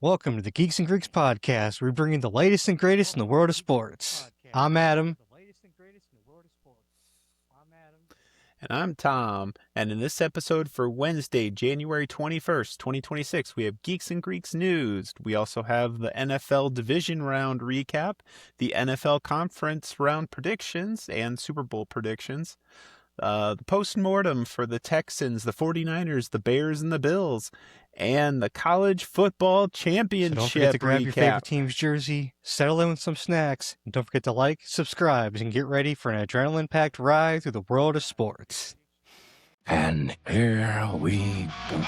Welcome to the Geeks and Greeks podcast, where we bring in the latest and greatest in the world of sports. I'm Adam. And I'm Tom. And in this episode for Wednesday, January 21st, 2026, we have Geeks and Greeks news. We also have the NFL Division Round recap, the NFL Conference Round predictions, and Super Bowl predictions. The post-mortem for the Texans, the 49ers, the Bears, and the Bills, and the College Football Championship. So don't forget to grab recap. your favorite team's jersey, settle in with some snacks, and don't forget to like, subscribe, and get ready for an adrenaline-packed ride through the world of sports. And here we go.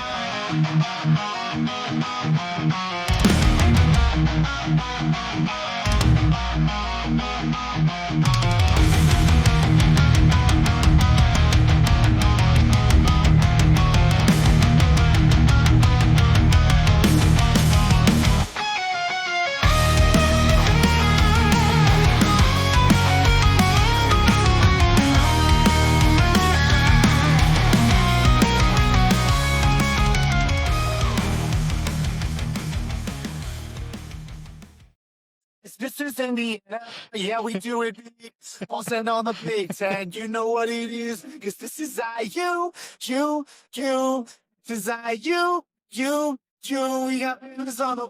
This is Indiana, yeah, we do it big. Pausing on the beats, and you know what it is. Cause this is you. This is you. We got this on the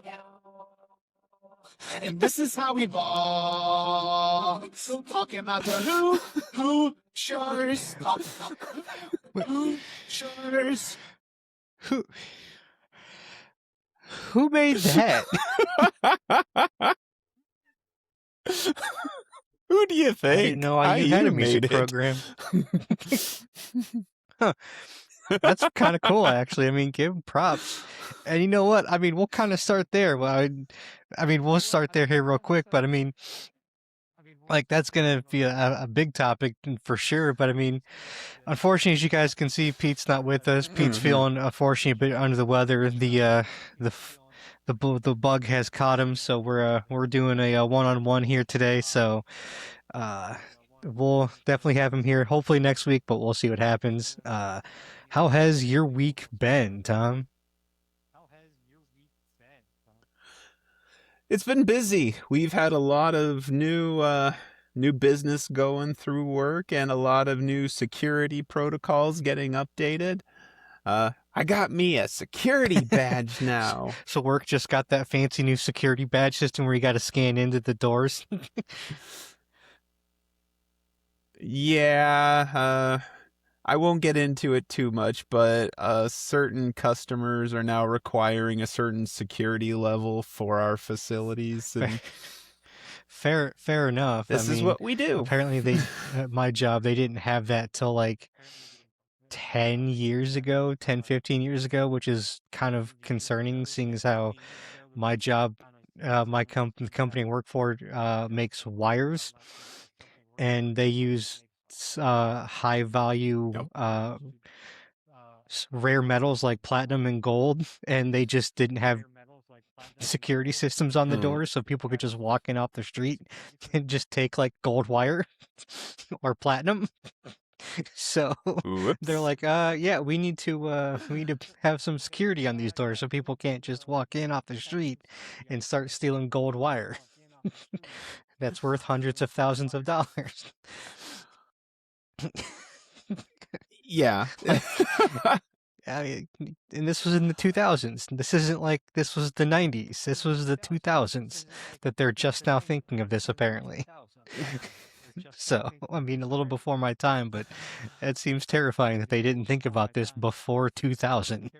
and this is how we ball. So talking about the who, shores. Who, shores. Who made that? Who do you think? I didn't know you had a music program. Huh. That's kind of cool, actually. I mean, give him props. And you know what? I mean, we'll kind of start there. Well, we'll start there here real quick. But I mean, like, that's going to be a big topic for sure. But I mean, unfortunately, as you guys can see, Pete's not with us. Pete's feeling, unfortunately, a bit under the weather. The bug has caught him, so we're doing a one-on-one here today. So we'll definitely have him here, hopefully next week, but we'll see what happens. How has your week been, Tom? It's been busy. We've had a lot of new business going through work and a lot of new security protocols getting updated. I got me a security badge now. So work just got that fancy new security badge system where you got to scan into the doors. Yeah, I won't get into it too much, but certain customers are now requiring a certain security level for our facilities. And fair enough. This is what we do. Apparently, at my job, they didn't have that till like 10 years ago, 10, 15 years ago, which is kind of concerning, seeing as how my job, the company I work for, makes wires, and they use high value rare metals like platinum and gold, and they just didn't have security systems on the doors, so people could just walk in off the street and just take like gold wire or platinum. So they're like, yeah, we need to have some security on these doors so people can't just walk in off the street and start stealing gold wire. That's worth hundreds of thousands of dollars. Yeah. I mean, and this was in the 2000s. This isn't like this was the 90s. This was the 2000s that they're just now thinking of this, apparently. So, I mean, a little before my time, but it seems terrifying that they didn't think about this before 2000.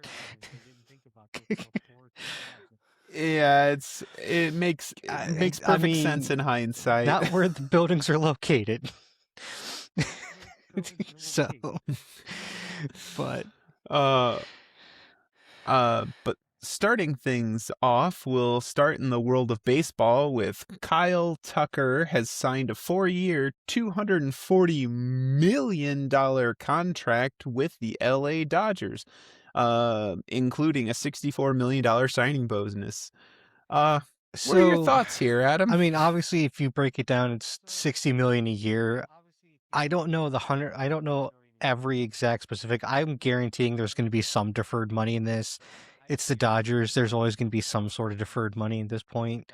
Yeah, it makes perfect sense in hindsight. Not where the buildings are located. So, but starting things off, we'll start in the world of baseball with Kyle Tucker has signed a 4-year, $240 million contract with the LA Dodgers, including a $64 million signing bonus. What are your thoughts here, Adam? I mean, obviously, if you break it down, it's $60 million a year. I don't know every exact specific. I'm guaranteeing there's going to be some deferred money in this. It's the Dodgers. There's always going to be some sort of deferred money at this point.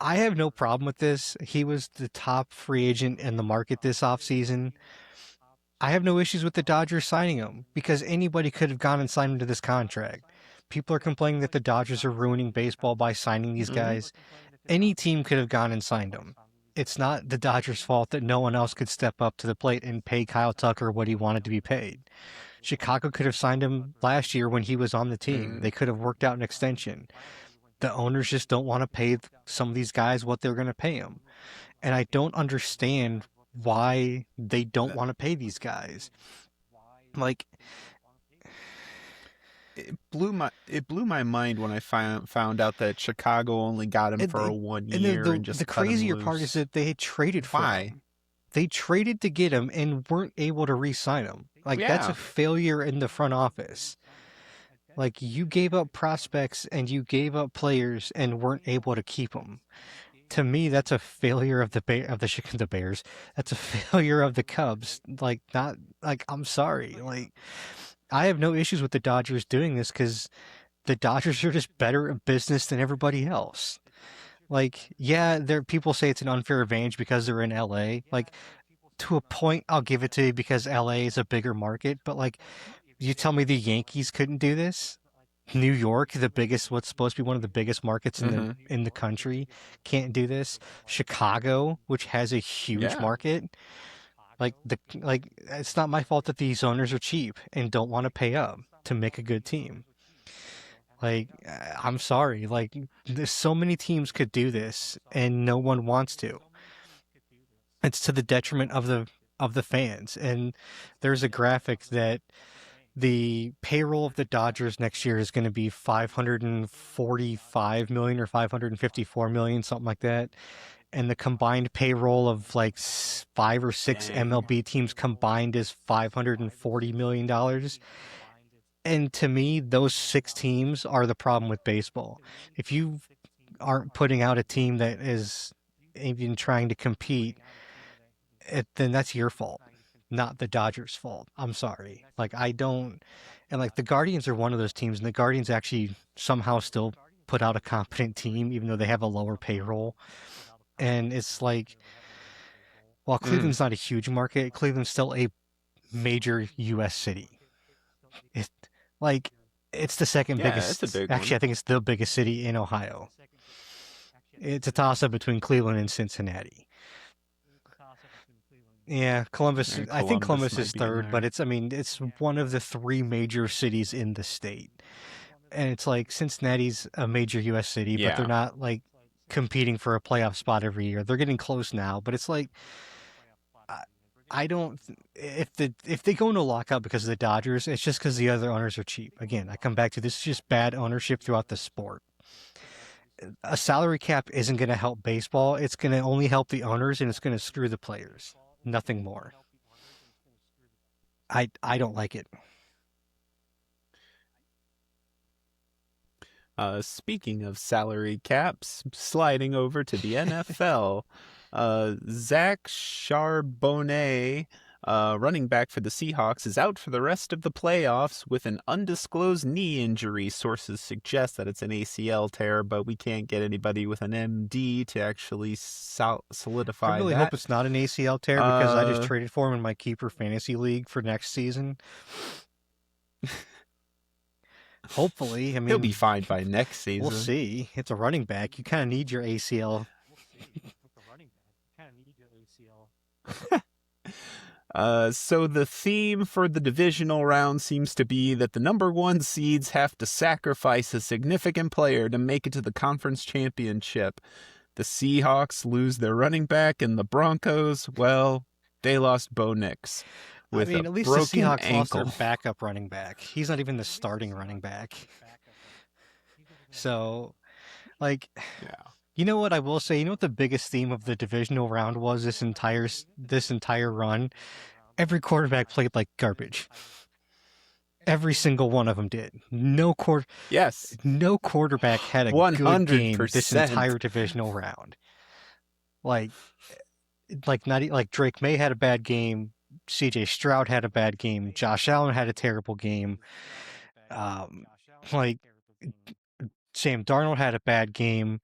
I have no problem with this. He was the top free agent in the market this offseason. I have no issues with the Dodgers signing him because anybody could have gone and signed him to this contract. People are complaining that the Dodgers are ruining baseball by signing these guys. Any team could have gone and signed him. It's not the Dodgers' fault that no one else could step up to the plate and pay Kyle Tucker what he wanted to be paid. Chicago could have signed him last year when he was on the team. They could have worked out an extension. The owners just don't want to pay some of these guys what they're going to pay them. And I don't understand why they don't want to pay these guys. Like, it blew my mind when I found out that Chicago only got him for 1 year and just the cut him crazier loose. part is that they had traded for him. They traded to get him and weren't able to re-sign him. Like, that's a failure in the front office. Like, you gave up prospects and you gave up players and weren't able to keep them. To me, that's a failure of the Bears. That's a failure of the Cubs. Like, I'm sorry. Like, I have no issues with the Dodgers doing this because the Dodgers are just better at business than everybody else. Like, yeah, people say it's an unfair advantage because they're in LA. Like, to a point, I'll give it to you because LA is a bigger market. But, like, you tell me the Yankees couldn't do this? New York, what's supposed to be one of the biggest markets in the country, can't do this. Chicago, which has a huge market, it's not my fault that these owners are cheap and don't want to pay up to make a good team. Like, I'm sorry. Like, there's so many teams could do this, and no one wants to. It's to the detriment of the fans. And there's a graphic that the payroll of the Dodgers next year is going to be $545 million or $554 million, something like that. And the combined payroll of like 5 or 6 MLB teams combined is $540 million. And to me, those 6 teams are the problem with baseball. If you aren't putting out a team that is even trying to compete, then that's your fault, not the Dodgers' fault. I'm sorry. Like, and like the Guardians are one of those teams, and the Guardians actually somehow still put out a competent team, even though they have a lower payroll. And it's like, while Cleveland's not a huge market, Cleveland's still a major U.S. city. It's the second biggest. It's a big actually, one. I think it's the biggest city in Ohio. It's a toss-up between Cleveland and Cincinnati. Yeah, Columbus. I think Columbus is third, but it's one of the 3 major cities in the state. And it's like Cincinnati's a major U.S. city, but they're not like competing for a playoff spot every year. They're getting close now, but it's like, I don't. If they go into lockout because of the Dodgers, it's just because the other owners are cheap. Again, I come back to this is just bad ownership throughout the sport. A salary cap isn't going to help baseball. It's going to only help the owners, and it's going to screw the players. Nothing more. I don't like it. Speaking of salary caps, sliding over to the NFL, Zach Charbonnet, running back for the Seahawks, is out for the rest of the playoffs with an undisclosed knee injury. Sources suggest that it's an ACL tear, but we can't get anybody with an MD to actually solidify that. I really hope it's not an ACL tear because I just traded for him in my keeper fantasy league for next season. Hopefully, he'll be fine by next season. We'll see. It's a running back. You kind of need your ACL. So the theme for the divisional round seems to be that the number 1 seeds have to sacrifice a significant player to make it to the conference championship. The Seahawks lose their running back, and the Broncos, well, they lost Bo Nix. At least the Seahawks lost their backup running back. He's not even the starting running back. So, you know what I will say? You know what the biggest theme of the divisional round was this entire run? Every quarterback played like garbage. Every single one of them did. No quarterback had a 100%. Good game this entire divisional round. Like Drake May had a bad game. CJ Stroud had a bad game. Josh Allen had a terrible game. Like, Sam Darnold had a bad game.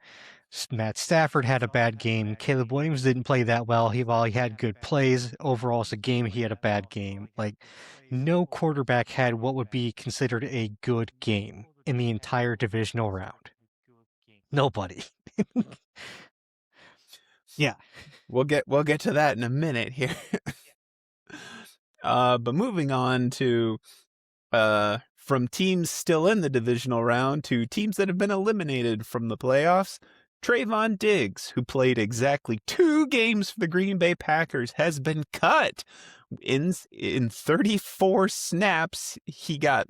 Matt Stafford had a bad game. Caleb Williams didn't play that well. While he had good plays, overall as a game, he had a bad game. Like, no quarterback had what would be considered a good game in the entire divisional round. Nobody. Yeah. We'll get to that in a minute here. But moving on to from teams still in the divisional round to teams that have been eliminated from the playoffs. Trayvon Diggs, who played exactly 2 games for the Green Bay Packers, has been cut. In 34 snaps, he got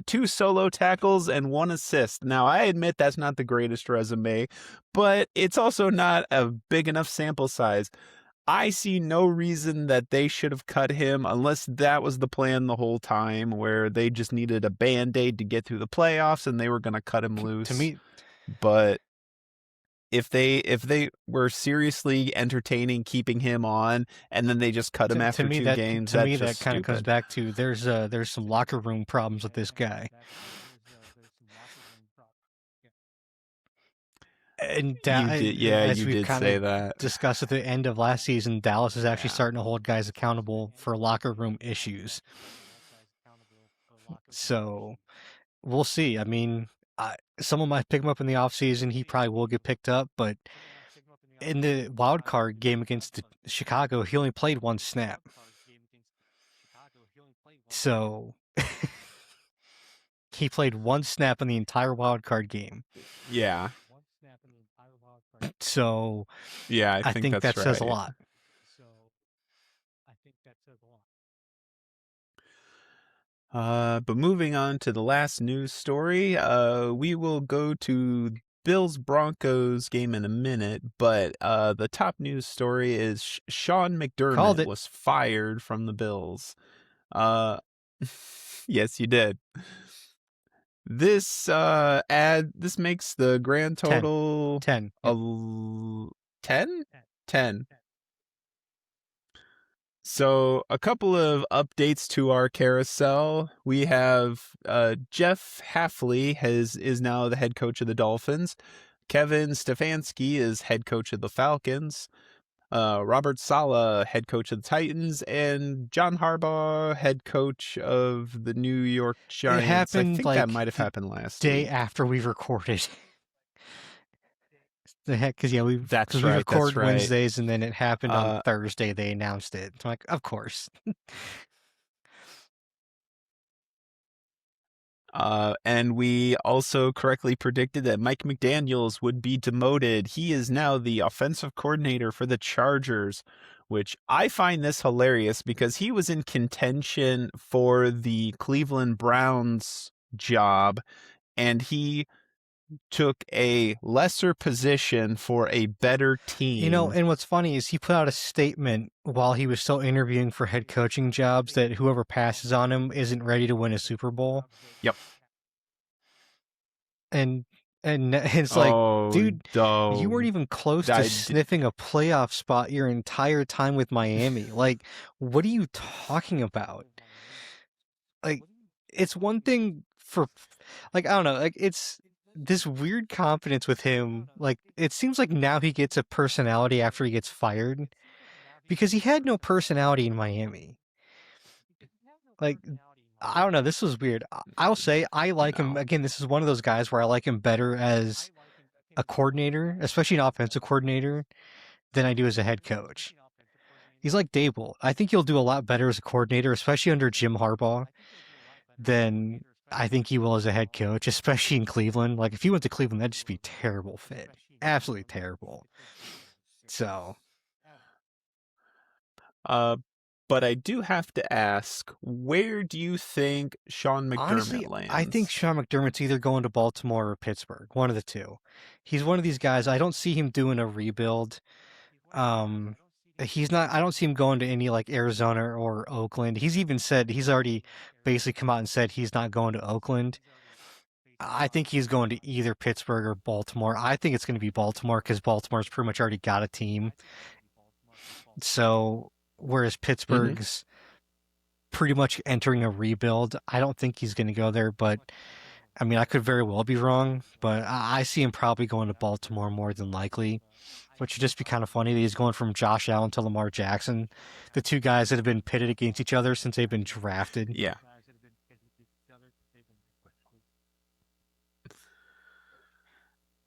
2 solo tackles and 1 assist. Now, I admit that's not the greatest resume, but it's also not a big enough sample size. I see no reason that they should have cut him unless that was the plan the whole time, where they just needed a Band-Aid to get through the playoffs and they were going to cut him loose. To me, but if they were seriously entertaining keeping him on and then they just cut him after 2 games, to that's me just that kind of comes stupid. back to there's some locker room problems with this guy. And you did say that. Discussed at the end of last season, Dallas is actually starting to hold guys accountable for locker room issues. So we'll see. I mean, someone might pick him up in the offseason. He probably will get picked up, but in the wild card game against Chicago, he only played 1 snap. So he played 1 snap in the entire wild card game. Yeah. So yeah, I think that right. says a lot. But moving on to the last news story, we will go to Bills-Broncos game in a minute, but the top news story is Sean McDermott was fired from the Bills. Yes, you did. This this makes the grand total 10. 10? 10. So a couple of updates to our carousel. We have Jeff Hafley is now the head coach of the Dolphins. Kevin Stefanski is head coach of the Falcons. Robert Saleh, head coach of the Titans, and John Harbaugh, head coach of the New York Giants. It happened, I think that might have happened last day week. after we recorded. The heck, because we right, record right. Wednesdays, and then it happened on Thursday. They announced it. I'm like, of course. And we also correctly predicted that Mike McDaniels would be demoted. He is now the offensive coordinator for the Chargers, which I find this hilarious because he was in contention for the Cleveland Browns job, and he took a lesser position for a better team. And what's funny is he put out a statement while he was still interviewing for head coaching jobs that whoever passes on him isn't ready to win a Super Bowl. Yep. And it's like, dude, you weren't even close to sniffing a playoff spot your entire time with Miami. Like, what are you talking about? Like, it's one thing for, like, I don't know, like, it's this weird confidence with him. Like, it seems like now he gets a personality after he gets fired, because he had no personality in Miami. Like, I don't know, this was weird. I'll say I like him. Again, this is one of those guys where I like him better as a coordinator, especially an offensive coordinator, than I do as a head coach. He's like Dable. I think he'll do a lot better as a coordinator, especially under Jim Harbaugh, than I think he will as a head coach, especially in Cleveland. Like, if he went to Cleveland, that'd just be a terrible fit. Absolutely terrible. So. But I do have to ask, where do you think Sean McDermott lands? I think Sean McDermott's either going to Baltimore or Pittsburgh, one of the two. He's one of these guys. I don't see him doing a rebuild. He's not. I don't see him going to any like Arizona or Oakland. He's even said he's already basically come out and said he's not going to Oakland. I think he's going to either Pittsburgh or Baltimore. I think it's going to be Baltimore because Baltimore's pretty much already got a team. So. Whereas Pittsburgh's pretty much entering a rebuild. I don't think he's going to go there, but I mean, I could very well be wrong, but I see him probably going to Baltimore more than likely, which would just be kind of funny that he's going from Josh Allen to Lamar Jackson, the two guys that have been pitted against each other since they've been drafted. Yeah.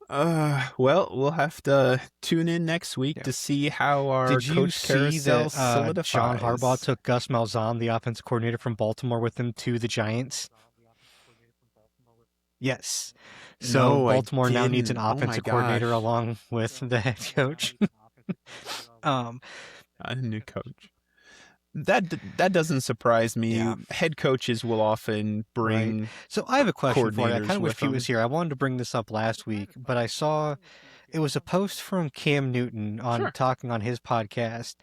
Well, we'll have to tune in next week to see how our Did you coach see carousel that solidifies. John Harbaugh took Gus Malzahn, the offensive coordinator from Baltimore, with him to the Giants? Yes. So No, I Baltimore now needs an didn't. Oh my offensive coordinator gosh. along with the head coach. A new coach. That doesn't surprise me. Yeah. Head coaches will often bring. Right. So I have a question for you. I coordinators kind of wish with Pete them. was here. I wanted to bring this up last week, but I saw it was a post from Cam Newton on Sure. talking on his podcast,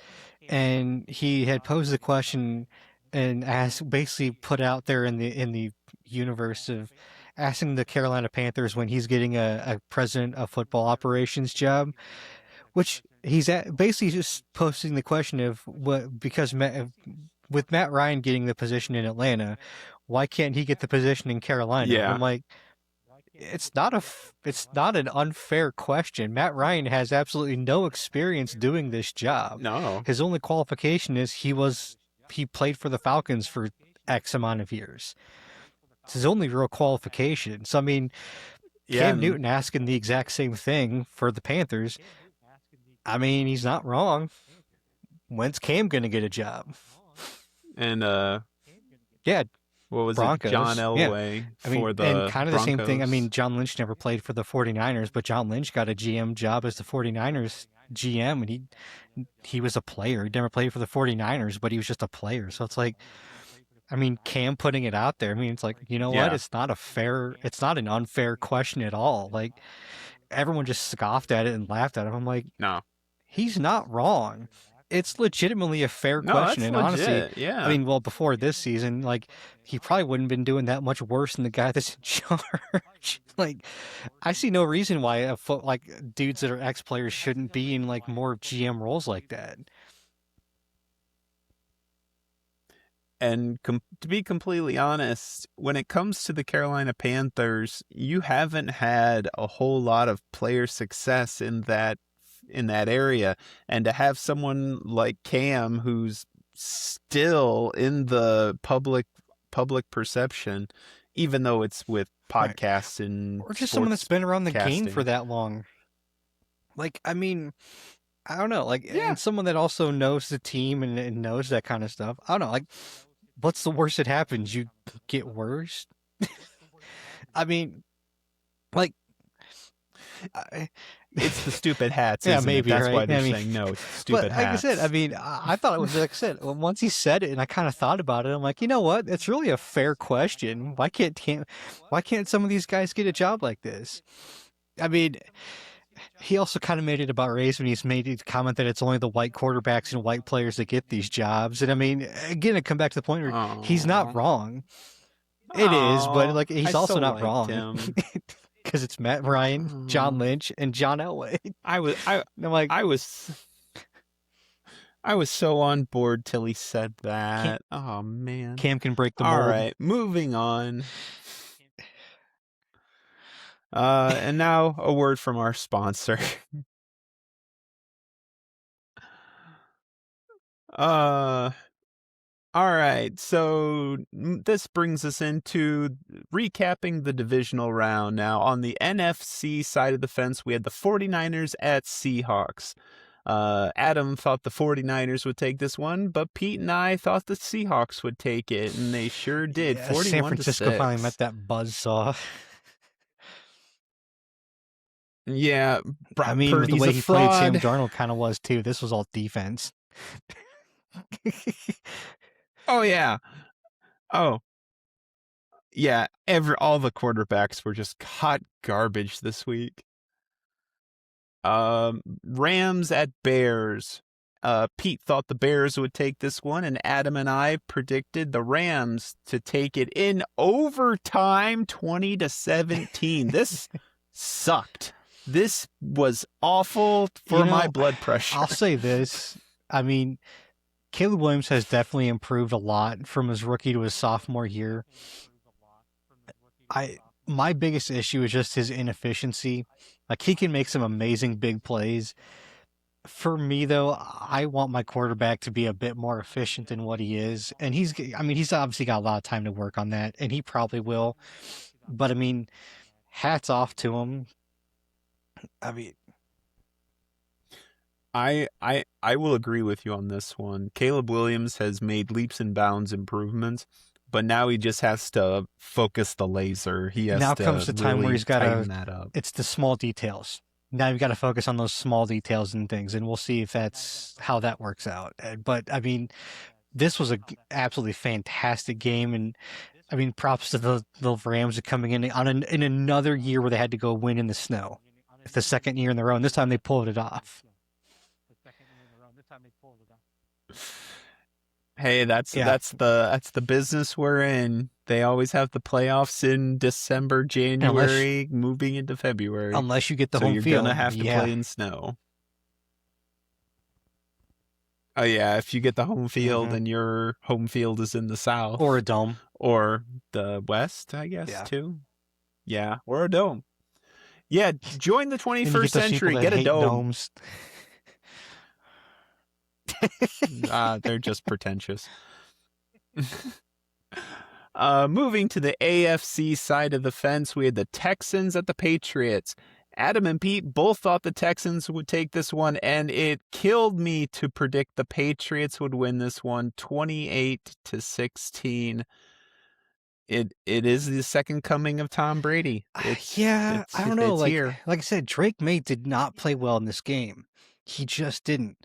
and he had posed the question and asked, basically put out there in the universe of asking the Carolina Panthers when he's getting a president of football operations job, which he's basically just posting the question of what, because with Matt Ryan getting the position in Atlanta, why can't he get the position in Carolina? Yeah. I'm like, it's not an unfair question. Matt Ryan has absolutely no experience doing this job. No. His only qualification is he played for the Falcons for X amount of years. It's his only real qualification. So I mean, Cam Newton asking the exact same thing for the Panthers. I mean, he's not wrong. When's Cam going to get a job? And Yeah, what was Broncos. it? John Elway I mean, for the and kind of the same thing. I Broncos. mean, John Lynch never played for the 49ers, but John Lynch got a GM job as the 49ers GM, and he was a player. He never played for the 49ers, but he was just a player. So it's like, I mean, Cam putting it out there. I mean, it's like, you know what? Yeah. It's not an unfair question at all. Like, everyone just scoffed at it and laughed at him. I'm like, No. he's not wrong. It's legitimately a fair No, question. that's And honestly, legit. Yeah. I mean, well, before this season, like, he probably wouldn't have been doing that much worse than the guy that's in charge. Like, I see no reason why dudes that are ex-players shouldn't be in like more GM roles like that. And to be completely honest, when it comes to the Carolina Panthers, you haven't had a whole lot of player success in that area, and to have someone like Cam who's still in the public perception, even though it's with podcasts and or just someone that's been around the game casting. for that long. Like, I mean, I don't know. Like, Yeah. and someone that also knows the team and knows that kind of stuff. I don't know. Like, what's the worst that happens? You get worse. I mean, like, it's the stupid hats. Yeah, isn't maybe, it? That's right? why they're I mean, saying no. It's the stupid but hats. like I said, I mean, I thought it was like I said. Once he said it, and I kind of thought about it, I'm like, you know what? It's really a fair question. Why can't some of these guys get a job like this? I mean, he also kind of made it about race when he's made the comment that it's only the white quarterbacks and white players that get these jobs. And I mean, again, I come back to the point where he's not wrong. It is, but like he's I also so not liked wrong. him. Because it's Matt Ryan, John Lynch, and John Elway. I was so on board till he said that. Oh man. Cam can break the mold. All right, moving on. And now a word from our sponsor. All right, so this brings us into recapping the divisional round. Now, on the NFC side of the fence, we had the 49ers at Seahawks. Adam thought the 49ers would take this one, but Pete and I thought the Seahawks would take it, and they sure did. Yeah, 41 San Francisco to 6. finally met that buzzsaw. Yeah, I mean, Purdy's the way a he played Sam fraud. Darnold kind of was too. This was all defense. Oh yeah. Oh. Yeah, all the quarterbacks were just hot garbage this week. Rams at Bears. Pete thought the Bears would take this one, and Adam and I predicted the Rams to take it in overtime, 20-17. This sucked. This was awful for my blood pressure. I'll say this. I mean, Caleb Williams has definitely improved a lot from his rookie to his sophomore year. my biggest issue is just his inefficiency. Like, he can make some amazing big plays. For me, though, I want my quarterback to be a bit more efficient than what he is. And he's obviously got a lot of time to work on that, and he probably will. But, I mean, hats off to him. I mean, I will agree with you on this one. Caleb Williams has made leaps and bounds improvements, but now he just has to focus the laser. He has now to comes the time really where he's got tighten that up. it's the small details. Now you've got to focus on those small details and things, and we'll see if that's how that works out. But, I mean, this was a absolutely fantastic game, and I mean, props to the Rams coming in in another year where they had to go win in the snow. It's the second year in a row, and this time they pulled it off. Hey, that's the business we're in. They always have the playoffs in December, January, moving into February. Unless you get the so home you're field. gonna have to play in snow. Oh yeah, if you get the home field and your home field is in the south. Or a dome. Or the west, I guess, too. Yeah, or a dome. Yeah, join the 21st century. Get a dome. Domes. They're just pretentious. Moving to the AFC side of the fence, we had the Texans at the Patriots. Adam and Pete both thought the Texans would take this one, and it killed me to predict the Patriots would win this one 28-16. It is the second coming of Tom Brady. I don't know. Like I said, Drake May did not play well in this game. He just didn't.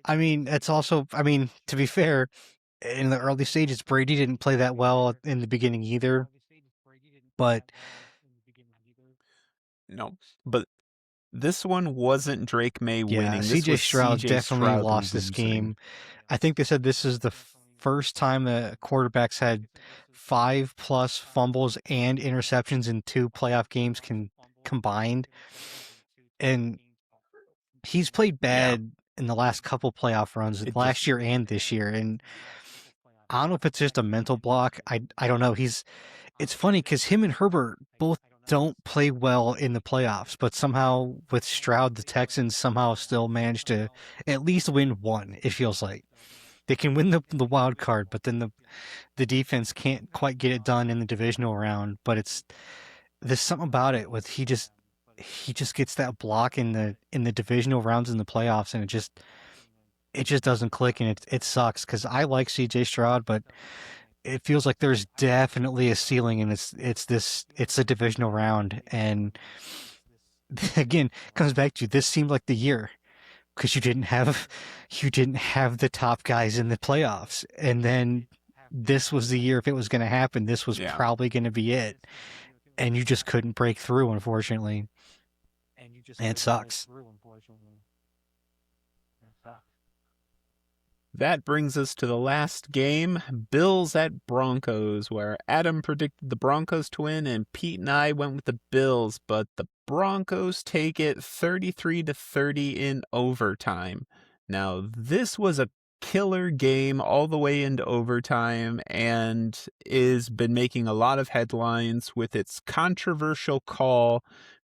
I mean, it's also, to be fair, in the early stages, Brady didn't play that well in the beginning either. But no, but this one wasn't Drake May winning. CJ Stroud definitely lost this game. I think they said this is the first time the quarterbacks had 5+ fumbles and interceptions in 2 playoff games combined. And he's played bad in the last couple playoff runs, last year and this year. And I don't know if it's just a mental block. I don't know. It's funny because him and Herbert both don't play well in the playoffs, but somehow with Stroud, the Texans somehow still manage to at least win one, it feels like. They can win the wild card, but then the defense can't quite get it done in the divisional round. But there's something about it with he just gets that block in the divisional rounds in the playoffs, and it just doesn't click, and it sucks because I like CJ Stroud, but it feels like there's definitely a ceiling, and it's a divisional round, and again comes back to this seemed like the year. Because you didn't have the top guys in the playoffs, and then this was the year. If it was going to happen, this was probably going to be it, and you just couldn't break through, unfortunately. And it sucks. That brings us to the last game, Bills at Broncos, where Adam predicted the Broncos to win and Pete and I went with the Bills, but the Broncos take it 33-30 in overtime. Now, this was a killer game all the way into overtime and has been making a lot of headlines with its controversial call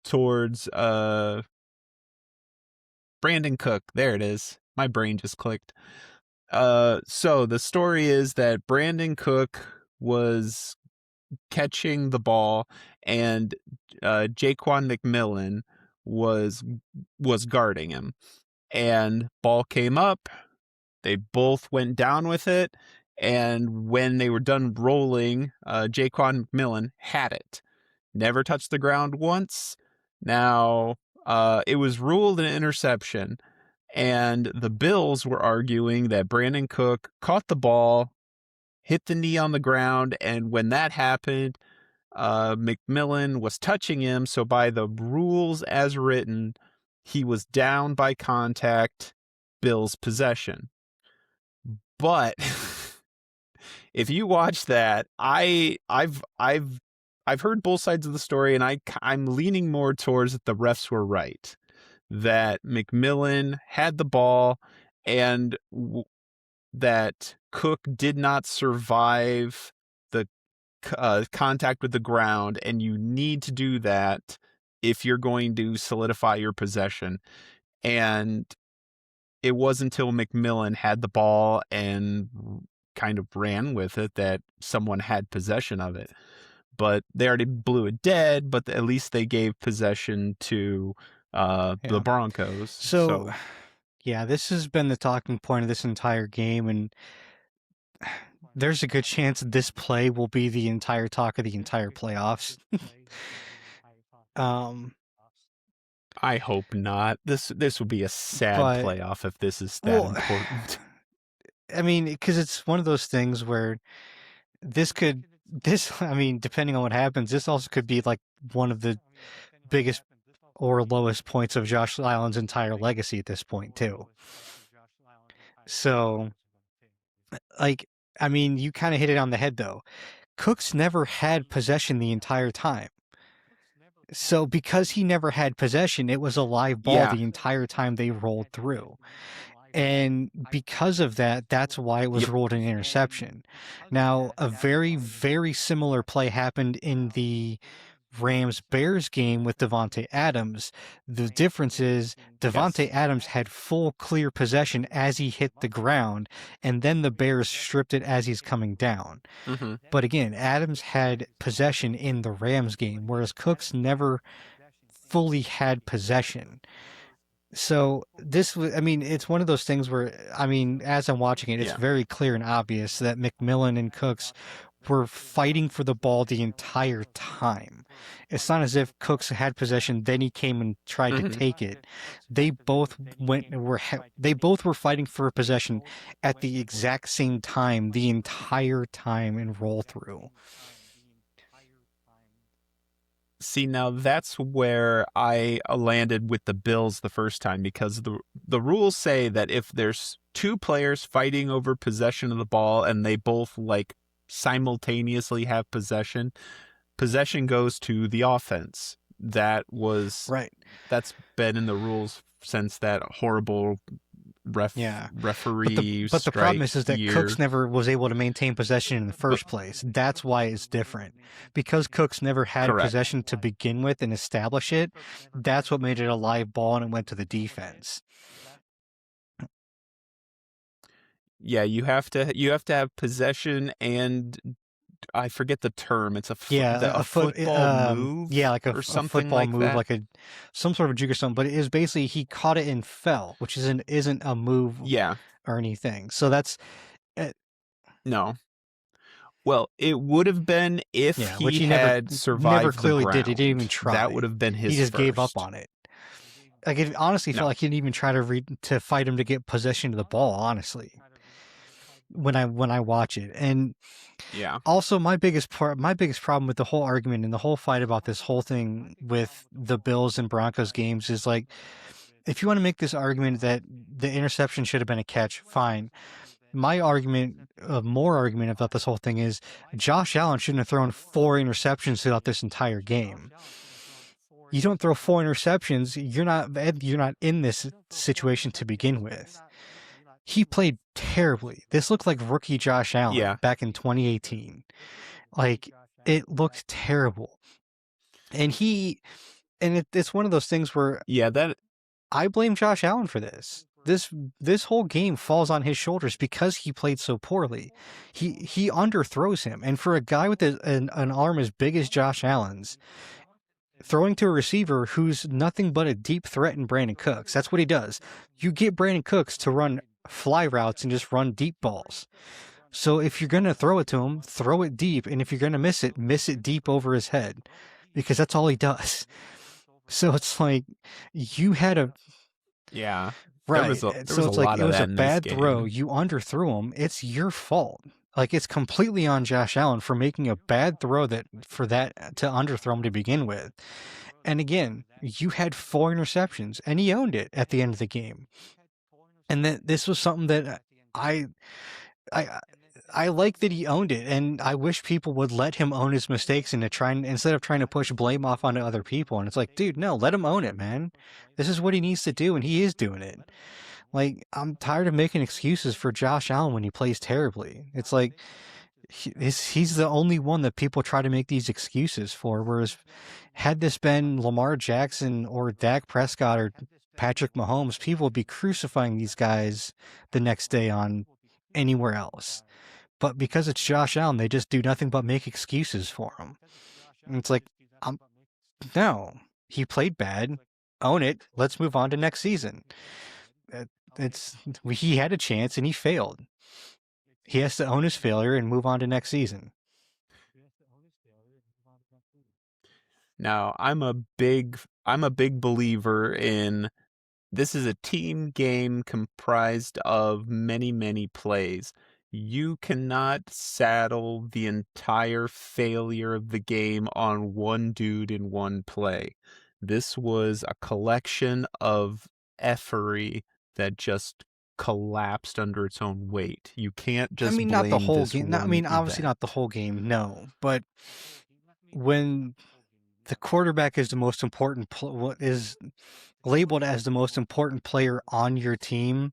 towards Brandon Cook. There it is. My brain just clicked. So the story is that Brandon Cook was catching the ball and Jaquan McMillan was guarding him, and ball came up. They both went down with it, and when they were done rolling, Jaquan McMillan had it. Never touched the ground once. Now, it was ruled an interception. And the Bills were arguing that Brandon Cook caught the ball, hit the knee on the ground, and when that happened, McMillan was touching him, so by the rules as written, he was down by contact, Bills possession. But if you watch that, I've heard both sides of the story, and I'm leaning more towards that the refs were right. That McMillan had the ball and that Cook did not survive contact with the ground, and you need to do that if you're going to solidify your possession. And it wasn't until McMillan had the ball and kind of ran with it that someone had possession of it. But they already blew it dead, but at least they gave possession to the Broncos. So, yeah, this has been the talking point of this entire game, and there's a good chance this play will be the entire talk of the entire playoffs. I hope not. This would be a sad playoff if this is that important. I mean, because it's one of those things where I mean, depending on what happens, this also could be like one of the biggest or lowest points of Josh Allen's entire legacy at this point, too. So, like, I mean, you kind of hit it on the head, though. Cooks never had possession the entire time. So because he never had possession, it was a live ball the entire time they rolled through. And because of that, that's why it was ruled an interception. Now, a very, very similar play happened in the Rams-Bears game with Davante Adams. The difference is Davante Adams had full clear possession as he hit the ground, and then the Bears stripped it as he's coming down. Mm-hmm. But again, Adams had possession in the Rams game, whereas Cooks never fully had possession. So this was, I mean, it's one of those things where, I mean, as I'm watching it, it's very clear and obvious that McMillan and Cooks were fighting for the ball the entire time. It's not as if Cooks had possession, then he came and tried to take it. They both were fighting for a possession at the exact same time the entire time in roll through. See, now that's where I landed with the Bills the first time, because the rules say that if there's two players fighting over possession of the ball and they both like simultaneously have possession goes to the offense. That's been in the rules since that horrible referee. But the problem is that Cooks never was able to maintain possession in the first place. That's why it's different. Because Cooks never had possession to begin with and establish it, that's what made it a live ball and it went to the defense. Yeah, you have to have possession, and I forget the term. It's a football move. Yeah, like a something football like move, that. like some sort of a juke or something. But it is basically he caught it and fell, which isn't a move or anything. So that's no. Well, it would have been if he had survived. Never clearly the did. He ground. didn't even try. That would have been his. He just first. gave up on it. Like it honestly felt like he didn't even try to fight him to get possession of the ball. Honestly, when I watch it, and also my biggest problem with the whole argument and the whole fight about this whole thing with the Bills and Broncos games is like, if you want to make this argument that the interception should have been a catch, fine. My more argument about this whole thing is Josh Allen shouldn't have thrown 4 interceptions throughout this entire game. You don't throw 4 interceptions, you're not in this situation to begin with. He played terribly. This looked like rookie Josh Allen back in 2018. Like, it looked terrible. And it's one of those things where I blame Josh Allen for this. This whole game falls on his shoulders because he played so poorly. He underthrows him, and for a guy with an arm as big as Josh Allen's, throwing to a receiver who's nothing but a deep threat in Brandon Cooks. That's what he does. You get Brandon Cooks to run fly routes and just run deep balls. So if you're going to throw it to him, throw it deep, and if you're going to miss it deep over his head, because that's all he does. So it's like you had a right. So it's like it was a bad throw. You underthrew him. It's your fault. Like, it's completely on Josh Allen for making a bad throw to underthrow him to begin with. And again, you had 4 interceptions, and he owned it at the end of the game. And this was something that I like that he owned it, and I wish people would let him own his mistakes and instead of trying to push blame off onto other people. And it's like, dude, no, let him own it, man. This is what he needs to do, and he is doing it. Like, I'm tired of making excuses for Josh Allen when he plays terribly. It's like, he's the only one that people try to make these excuses for. Whereas, had this been Lamar Jackson or Dak Prescott or Patrick Mahomes, people would be crucifying these guys the next day on anywhere else. But because it's Josh Allen, they just do nothing but make excuses for him. And it's like, no, he played bad. Own it. Let's move on to next season. He had a chance and he failed. He has to own his failure and move on to next season. Now, I'm a big believer in this is a team game comprised of many, many plays. You cannot saddle the entire failure of the game on one dude in one play. This was a collection of effery that just collapsed under its own weight. You can't just blame not the whole this game. one Obviously event. not the whole game, no. But when the quarterback is the most important, is labeled as the most important player on your team,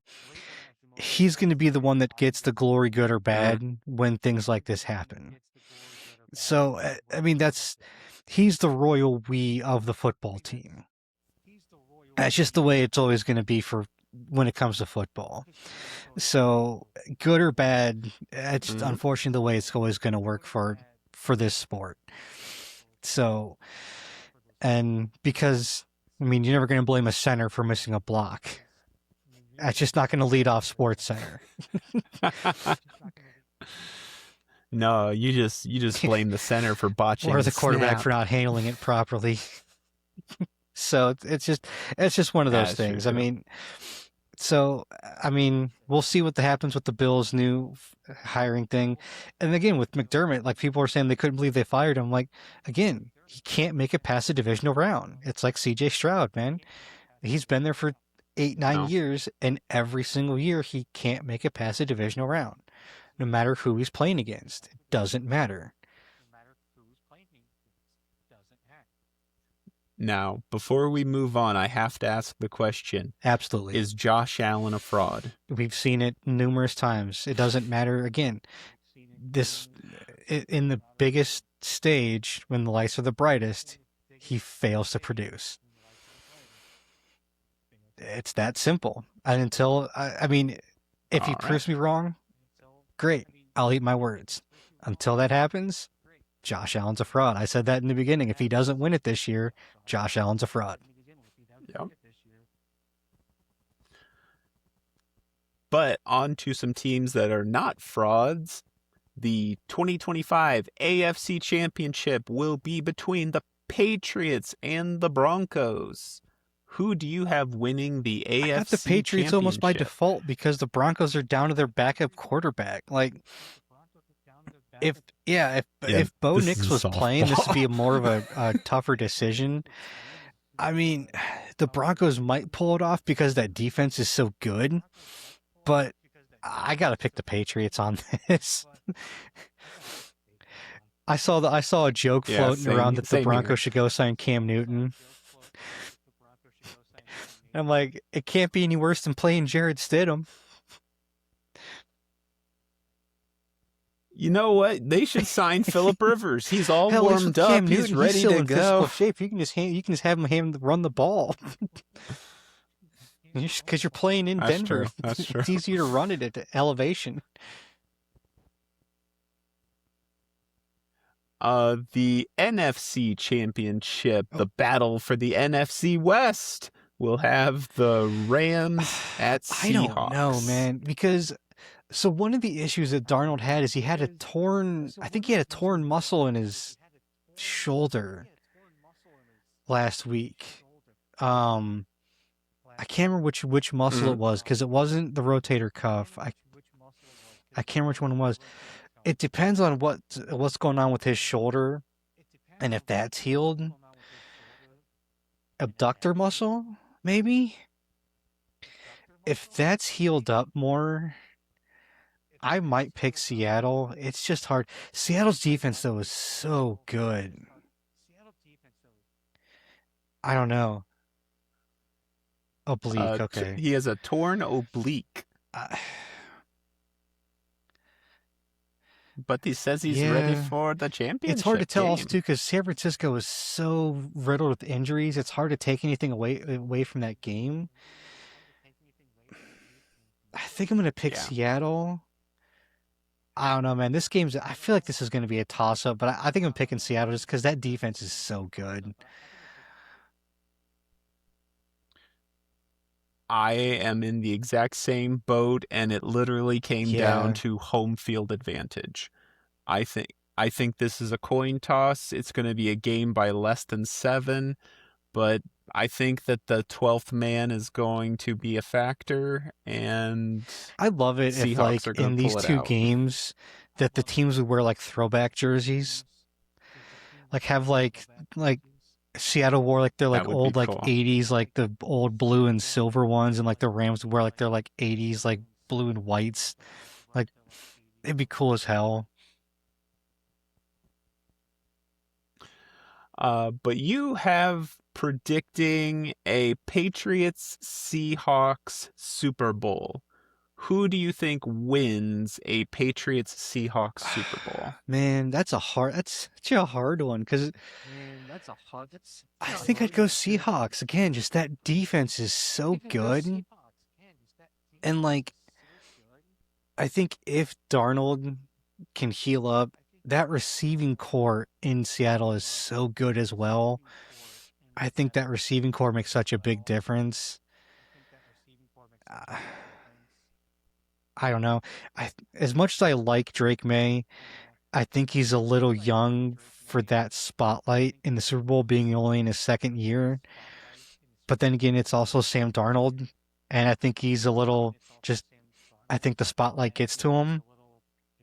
he's going to be the one that gets the glory, good or bad, when things like this happen. So, he's the royal we of the football team. That's just the way it's always going to be for when it comes to football. So, good or bad, it's unfortunately the way it's always going to work for this sport. So, and because, you're never going to blame a center for missing a block. That's just not going to lead off Sports Center. No, you just blame the center for botching or the quarterback snap. for not handling it properly. So it's just one of those things. True. We'll see what happens with the Bills' new hiring thing. And again, with McDermott, like people are saying they couldn't believe they fired him. Like, again, he can't make it past the divisional round. It's like CJ Stroud, man. He's been there for 8-9 years, and every single year he can't make it past the divisional round. No matter who he's playing against. It doesn't matter. Now, before we move on, I have to ask the question. Absolutely. Is Josh Allen a fraud? We've seen it numerous times. It doesn't matter. Again, in the biggest stage, when the lights are the brightest, he fails to produce. It's that simple. And until, if he proves me wrong, great. I'll eat my words. Until that happens, Josh Allen's a fraud. I said that in the beginning. If he doesn't win it this year, Josh Allen's a fraud. Yep. But on to some teams that are not frauds. The 2025 AFC Championship will be between the Patriots and the Broncos. Who do you have winning the AFC Championship? I got the Patriots almost by default because the Broncos are down to their backup quarterback. Like, if Bo Nix was playing, this would be more of a tougher decision. The Broncos might pull it off because that defense is so good, but I got to pick the Patriots on this. I saw a joke floating around that the Broncos should go sign Cam Newton. I'm like, it can't be any worse than playing Jared Stidham. You know what? They should sign Phillip Rivers. He's all warmed up. Cam He's Newton, ready he's still to in go. shape. You can just have him run the ball. Because you're playing in Denver. That's true. It's easier to run it at elevation. The NFC Championship, the battle for the NFC West, will have the Rams at Seahawks. I don't know, man, because so one of the issues that Darnold had is he had a torn muscle in his shoulder last week. I can't remember which muscle it was because it wasn't the rotator cuff. I can't remember which one it was. It depends on what's going on with his shoulder, and if that's healed. Abductor muscle, maybe? If that's healed up more, I might pick Seattle. It's just hard. Seattle's defense, though, is so good. I don't know. Oblique, okay. He has a torn oblique. But he says he's ready Yeah. for the championship. It's hard to tell also game. too because San Francisco is so riddled with injuries. It's hard to take anything away from that game. I think I'm gonna pick Yeah. Seattle. I don't know, man. I feel like this is gonna be a toss-up, but I think I'm picking Seattle just because that defense is so good. I am in the exact same boat, and it literally came down to home field advantage. I think this is a coin toss. It's going to be a game by less than 7, but I think that the 12th man is going to be a factor, and I love it if, Seahawks like, are gonna in these pull it two out. games, that the teams would wear like throwback jerseys, like have like Seattle wore like their That like would old be like cool. 80s like the old blue and silver ones, and like the Rams would wear like their like 80s like blue and whites. Like it'd be cool as hell. But you have predicting a Patriots-Seahawks Super Bowl. Who do you think wins a Patriots-Seahawks Super Bowl? Man, that's such a hard one because I think I'd go Seahawks again. Just that defense is so good, and like I think if Darnold can heal up, that receiving core in Seattle is so good as well. I think that receiving core makes such a big difference. I don't know. As much as I like Drake May, I think he's a little young for that spotlight in the Super Bowl, being only in his second year. But then again, it's also Sam Darnold, and I think he's a little just. I think the spotlight gets to him.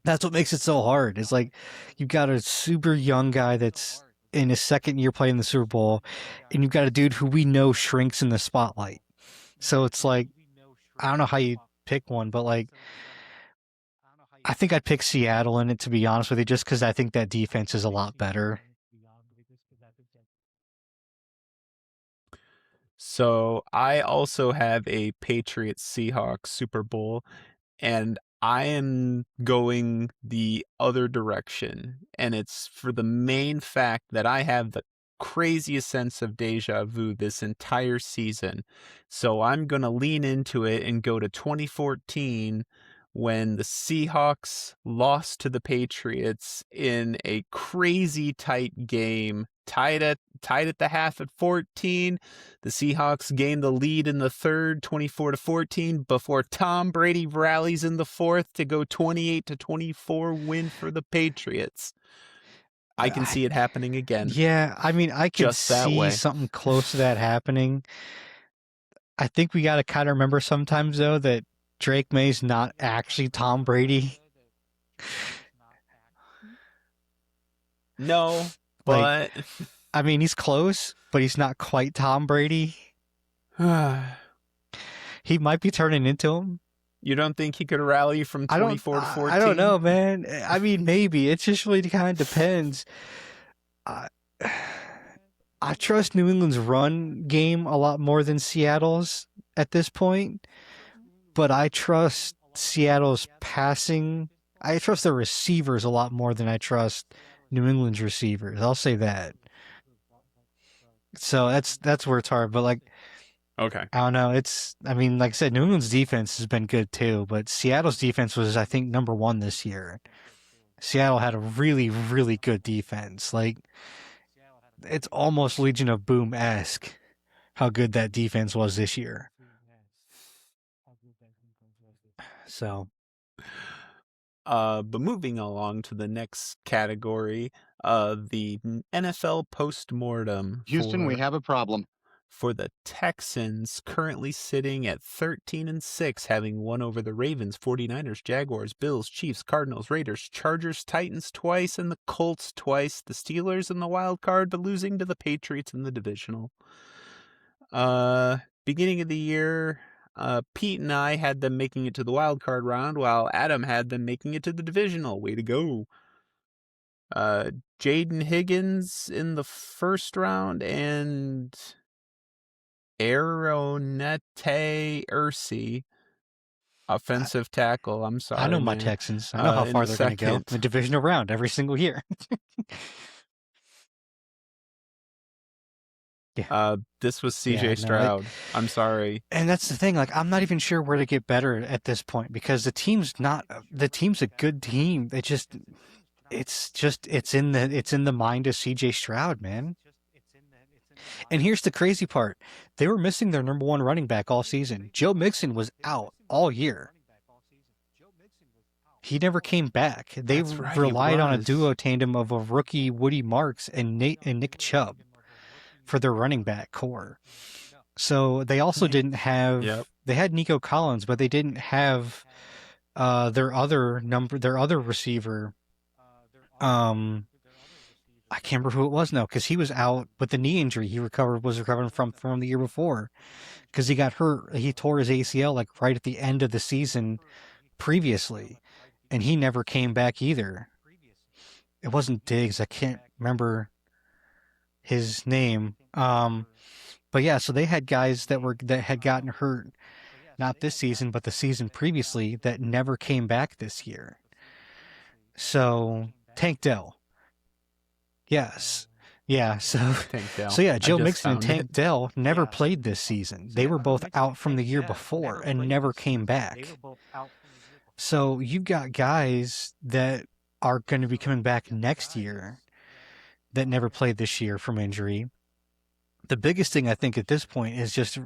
That's what makes it so hard. It's like you've got a super young guy that's in his second year playing the Super Bowl, and you've got a dude who we know shrinks in the spotlight. So it's like, I don't know how you pick one, but like, I think I'd pick Seattle in it, to be honest with you, just because I think that defense is a lot better. So I also have a Patriots-Seahawks Super Bowl, and I am going the other direction. And it's for the main fact that I have the craziest sense of deja vu this entire season. So I'm going to lean into it and go to 2014 when the Seahawks lost to the Patriots in a crazy tight game, tied at the half at 14. The Seahawks gained the lead in the third, 24-14, before Tom Brady rallies in the fourth to go 28-24 win for the Patriots. I can see it happening again. Yeah, I mean, I can Just that see way. something close to that happening. I think we got to kind of remember sometimes, though, that Drake May's not actually Tom Brady. No, but I mean, he's close, but he's not quite Tom Brady. He might be turning into him. You don't think he could rally from 24-14? I don't know, man. I mean, maybe. It just really kind of depends. I trust New England's run game a lot more than Seattle's at this point, but I trust Seattle's passing. I trust their receivers a lot more than I trust New England's receivers. I'll say that. So that's where it's hard, but like, okay. I don't know. I mean, like I said, New England's defense has been good too, but Seattle's defense was, I think, number 1 this year. Seattle had a really, really good defense. Like, it's almost Legion of Boom-esque how good that defense was this year. So, but moving along to the next category, the NFL post-mortem. Houston, we have a problem. For the Texans, currently sitting at 13-6, having won over the Ravens, 49ers, Jaguars, Bills, Chiefs, Cardinals, Raiders, Chargers, Titans twice, and the Colts twice. The Steelers in the wild card, but losing to the Patriots in the divisional. Beginning of the year, Pete and I had them making it to the wild card round, while Adam had them making it to the divisional. Way to go. Jaden Higgins in the first round, and Aronete Ursi offensive tackle. I'm sorry, I know my man. Texans. I know how In far the they're going to go. second. The divisional round every single year. This was CJ Yeah, no, Stroud. I'm sorry. And that's the thing. Like, I'm not even sure where to get better at this point because the team's a good team. It's in the mind of CJ Stroud, man. And here's the crazy part. They were missing their number one running back all season. Joe Mixon was out all year. He never came back. They That's right, relied on a was. duo tandem of a rookie Woody Marks and Nick Chubb for their running back core. So they also didn't have. Yep. They had Nico Collins, but they didn't have their other receiver. I can't remember who it was now because he was out with the knee injury he was recovering from the year before because he got hurt. He tore his ACL like right at the end of the season previously, and he never came back either. It wasn't Diggs. I can't remember his name. But yeah, so they had guys that had gotten hurt, not this season, but the season previously that never came back this year. So Tank Dell. Yes. Yeah, so yeah, Joe Mixon and Tank Dell never played this season. They were both out from the year before and never came back. So you've got guys that are going to be coming back next year that never played this year from injury. The biggest thing I think at this point is just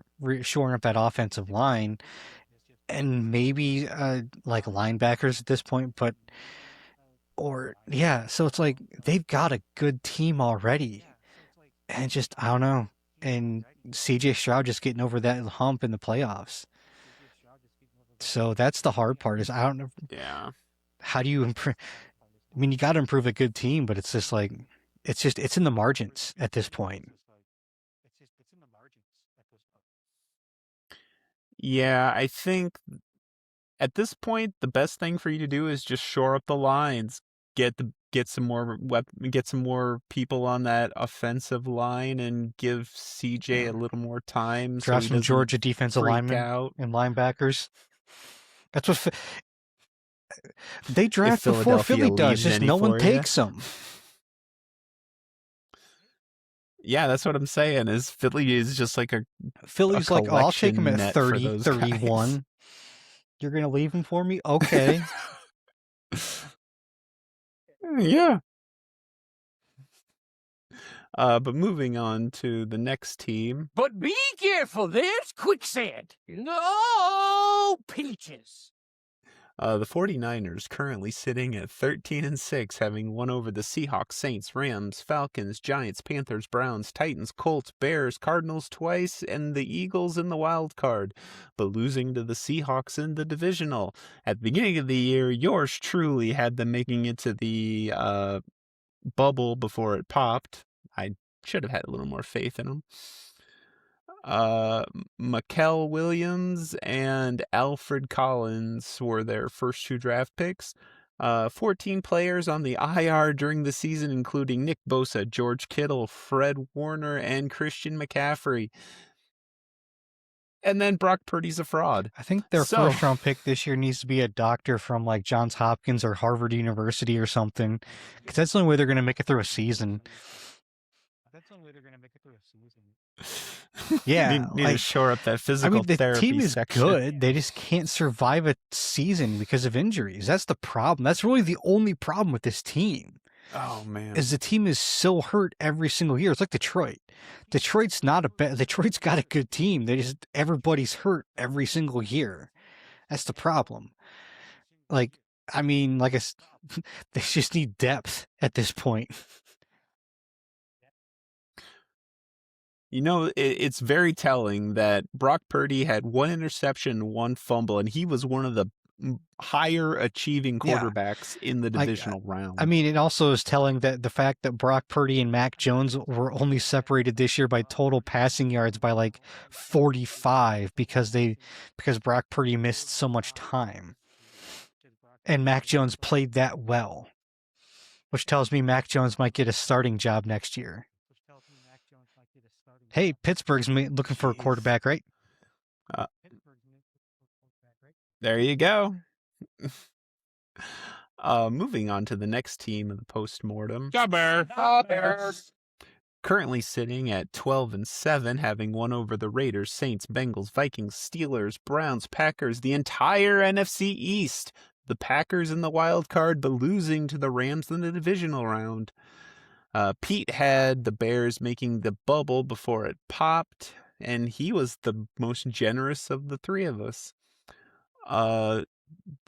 shoring up that offensive line and maybe like linebackers at this point, so it's like they've got a good team already. And just, I don't know. And CJ Stroud just getting over that hump in the playoffs. So that's the hard part is I don't know. Yeah. How do you improve? I mean, you got to improve a good team, but it's just like, it's in the margins at this point. Yeah, I think at this point the best thing for you to do is just shore up the lines, get some more people on that offensive line, and give CJ a little more time. Draft some Georgia defensive linemen and linebackers. That's what they draft before Philly does. Just no one takes them. Yeah, that's what I'm saying. Is Philly is just like Philly's like, oh, I'll take him at 30, 31. Guys. You're going to leave him for me? Okay. Yeah. But moving on to the next team. But be careful, there's quicksand. No peaches. The 49ers currently sitting at 13-6, having won over the Seahawks, Saints, Rams, Falcons, Giants, Panthers, Browns, Titans, Colts, Bears, Cardinals twice, and the Eagles in the wild card, but losing to the Seahawks in the divisional. At the beginning of the year, yours truly had them making it to the bubble before it popped. I should have had a little more faith in them. Mikael Williams and Alfred Collins were their first two draft picks. 14 players on the IR during the season, including Nick Bosa, George Kittle, Fred Warner, and Christian McCaffrey. And then Brock Purdy's a fraud. I think their first round pick this year needs to be a doctor from like Johns Hopkins or Harvard University or something, because that's the only way they're going to make it through a season. Yeah, need to shore up that physical therapy section. The team is good. They just can't survive a season because of injuries. That's the problem. That's really the only problem with this team. Oh man, is the team is so hurt every single year. It's like Detroit. Detroit's got a good team. Everybody's hurt every single year. That's the problem. Like, I mean, like they just need depth at this point. You know, it's very telling that Brock Purdy had one interception, one fumble, and he was one of the higher achieving quarterbacks in the divisional round. I mean, it also is telling that the fact that Brock Purdy and Mac Jones were only separated this year by total passing yards by like 45 because Brock Purdy missed so much time. And Mac Jones played that well, which tells me Mac Jones might get a starting job next year. Hey, Pittsburgh's looking for a quarterback, right? There you go. Moving on to the next team of the post-mortem. Bears. Currently sitting at 12-7, having won over the Raiders, Saints, Bengals, Vikings, Steelers, Browns, Packers, the entire NFC East. The Packers in the wild card, but losing to the Rams in the divisional round. Pete had the Bears making the bubble before it popped, and he was the most generous of the three of us. The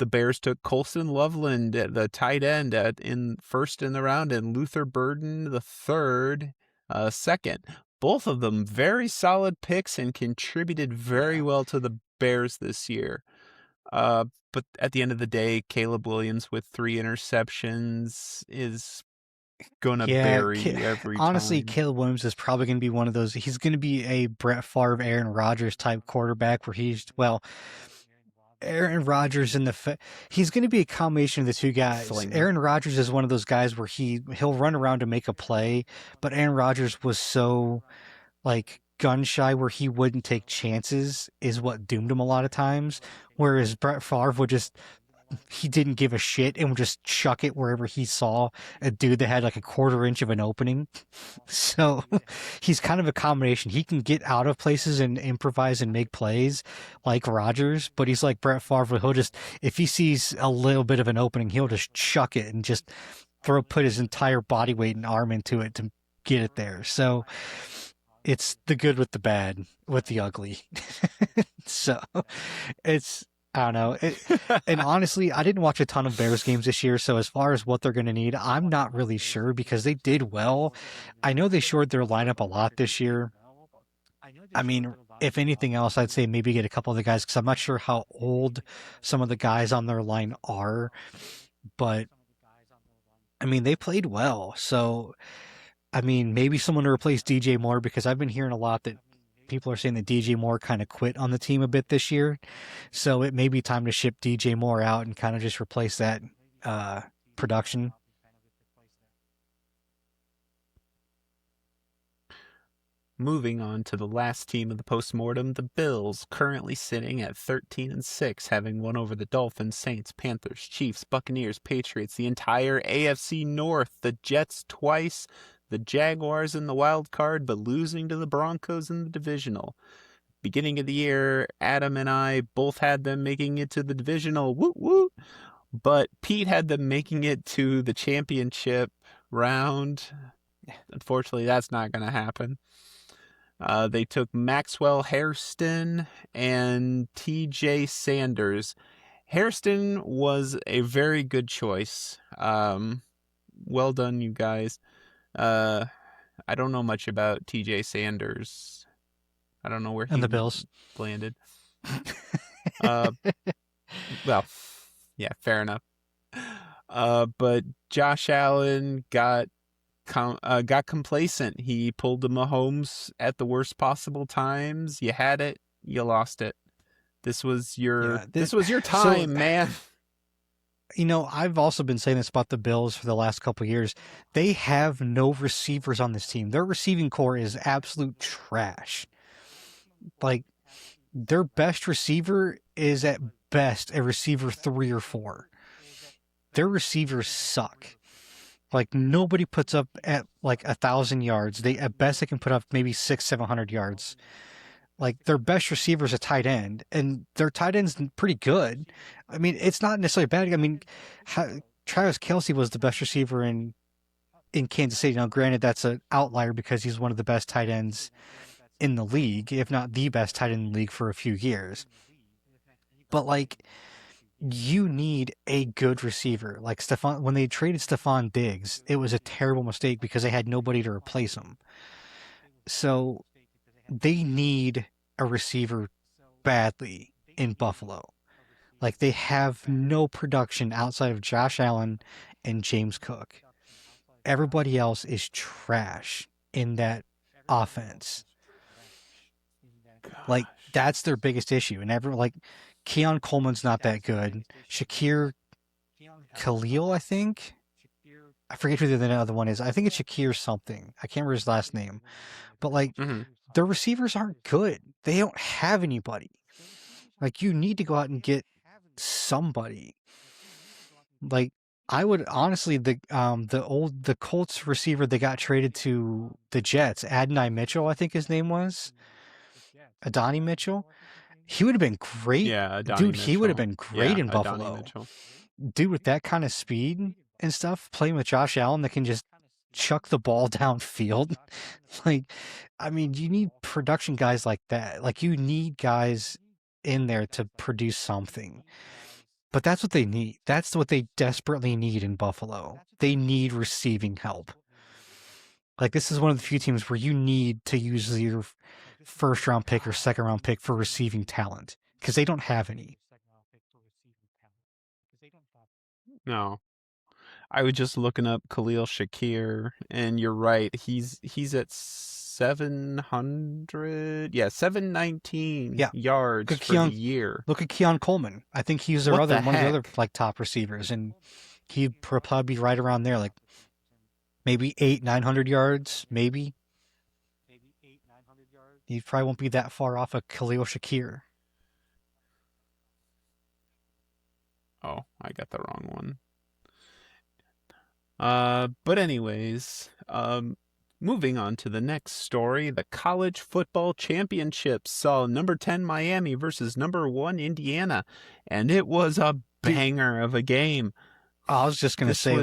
Bears took Colson Loveland at the tight end in first in the round, and Luther Burden the third, second. Both of them very solid picks and contributed very well to the Bears this year. But at the end of the day, Caleb Williams with 3 interceptions is gonna bury every honestly, time. Caleb Williams is probably going to be one of those. He's going to be a Brett Favre, Aaron Rodgers type quarterback where Aaron Rodgers he's going to be a combination of the two guys. Fling. Aaron Rodgers is one of those guys where he'll run around to make a play, but Aaron Rodgers was so like gun shy where he wouldn't take chances is what doomed him a lot of times. Whereas Brett Favre he didn't give a shit and would just chuck it wherever he saw a dude that had like a quarter inch of an opening. So he's kind of a combination. He can get out of places and improvise and make plays like Rodgers, but he's like Brett Favre. If he sees a little bit of an opening, he'll just chuck it and just put his entire body weight and arm into it to get it there. So it's the good with the bad with the ugly. So I don't know. And honestly, I didn't watch a ton of Bears games this year, so as far as what they're going to need, I'm not really sure because they did well. I know they shored their lineup a lot this year. I mean, if anything else, I'd say maybe get a couple of the guys because I'm not sure how old some of the guys on their line are. But, I mean, they played well. So, I mean, maybe someone to replace DJ Moore because I've been hearing a lot that people are saying that DJ Moore kind of quit on the team a bit this year. So it may be time to ship DJ Moore out and kind of just replace that production. Moving on to the last team of the postmortem, the Bills, currently sitting at 13-6, having won over the Dolphins, Saints, Panthers, Chiefs, Buccaneers, Patriots, the entire AFC North, the Jets twice, the Jaguars in the wild card, but losing to the Broncos in the divisional. Beginning of the year, Adam and I both had them making it to the divisional, woo woo, but Pete had them making it to the championship round. Unfortunately, that's not going to happen. They took Maxwell Hairston and TJ Sanders. Hairston was a very good choice. Well done, you guys. I don't know much about TJ Sanders. I don't know where he and the Bills landed. Well, yeah, fair enough. But Josh Allen got complacent. He pulled the Mahomes at the worst possible times. You had it, you lost it. This was your time, man. You know, I've also been saying this about the Bills for the last couple of years. They have no receivers on this team. Their receiving core is absolute trash. Like, their best receiver is at best a receiver 3 or 4. Their receivers suck. Like, nobody puts up at like 1,000 yards. At best they can put up maybe 600-700 yards. Like, their best receiver is a tight end, and their tight end's pretty good. I mean, it's not necessarily bad. I mean, Travis Kelce was the best receiver in Kansas City. Now, granted, that's an outlier because he's one of the best tight ends in the league, if not the best tight end in the league for a few years. But, like, you need a good receiver. Like, when they traded Stephon Diggs, it was a terrible mistake because they had nobody to replace him. So they need a receiver badly in Buffalo. Like, they have no production outside of Josh Allen and James Cook. Everybody else is trash in that offense. Like, that's their biggest issue. And Keon Coleman's not that good. Shakir Khalil, I think. I forget who the other one is. I think it's Shakir something. I can't remember his last name. But, like, their receivers aren't good. They don't have anybody. Like, you need to go out and get somebody. Like, I would honestly, the Colts receiver that got traded to the Jets, Adonai Mitchell, I think his name was, Adonai Mitchell. He would have been great. Yeah, Adonai Dude, he would have Mitchell. been great Yeah, in Adonai Buffalo. Mitchell. Dude, with that kind of speed and stuff, playing with Josh Allen that can just chuck the ball downfield. Like, I mean, you need production guys like that. Like, you need guys in there to produce something. But that's what they need. That's what they desperately need in Buffalo. They need receiving help. Like, this is one of the few teams where you need to use your first round pick or second round pick for receiving talent because they don't have any. No. I was just looking up Khalil Shakir, and you're right. He's at 700. Yeah, 719 yards Look at for the year. Look at Keon Coleman. I think he's one of the other like top receivers, and he'd probably be right around there, like maybe 800-900 yards, maybe. He probably won't be that far off of Khalil Shakir. Oh, I got the wrong one. But anyways, moving on to the next story, the college football championship saw number 10 Miami versus number 1 Indiana, and it was a banger of a game. I was just going to say,